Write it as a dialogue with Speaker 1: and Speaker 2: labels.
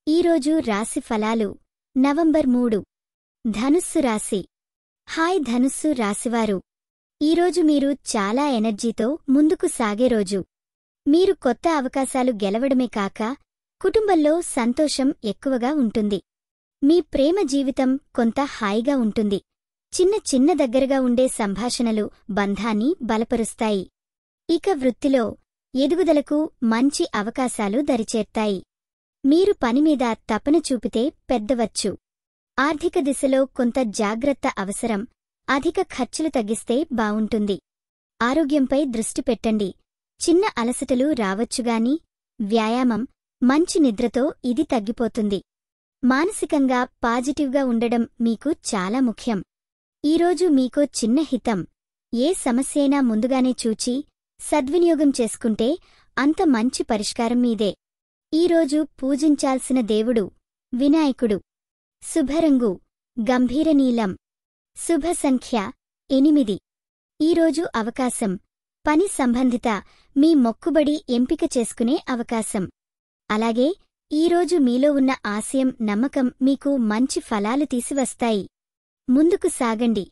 Speaker 1: ఈరోజు రాశి ఫలాలు నవంబర్ 3 ధనుస్సు రాశి. హాయ్ ధనుస్సు రాశివారు, ఈరోజు మీరు చాలా ఎనర్జీతో ముందుకు సాగే రోజు. మీరు కొత్త అవకాశాలు గెలవడమే కాక కుటుంబంలో సంతోషం ఎక్కువగా ఉంటుంది. మీ ప్రేమ జీవితం కొంత హాయిగా ఉంటుంది. చిన్న చిన్న దగ్గరగా ఉండే సంభాషణలు బంధాన్ని బలపరుస్తాయి. ఇక వృత్తిలో ఎదుగుదలకు మంచి అవకాశాలు దరిచేర్తాయి. మీరు పనిమీద తపన చూపితే పెద్దవచ్చు. ఆర్థిక దిశలో కొంత జాగ్రత్త అవసరం. అధిక ఖర్చులు తగ్గిస్తే బావుంటుంది. ఆరోగ్యంపై దృష్టి పెట్టండి. చిన్న అలసటలు రావచ్చుగాని వ్యాయామం, మంచి నిద్రతో ఇది తగ్గిపోతుంది. మానసికంగా పాజిటివ్గా ఉండడం మీకు చాలా ముఖ్యం. ఈరోజు మీకో చిన్న హితం. ఏ సమస్యైనా ముందుగానే చూచి సద్వినియోగం చేసుకుంటే అంత మంచి పరిష్కారం మీదే. ఈరోజు పూజించాల్సిన దేవుడు వినాయకుడు. శుభరంగు గంభీర నీలం. శుభ సంఖ్య 8. ఈరోజు అవకాశం పని సంబంధిత మీ మొక్కుబడి ఎంపిక చేసుకునే అవకాశం. అలాగే ఈరోజు మీలో ఉన్న ఆశయం, నమ్మకం మీకు మంచి ఫలాలు తీసివస్తాయి. ముందుకు సాగండి.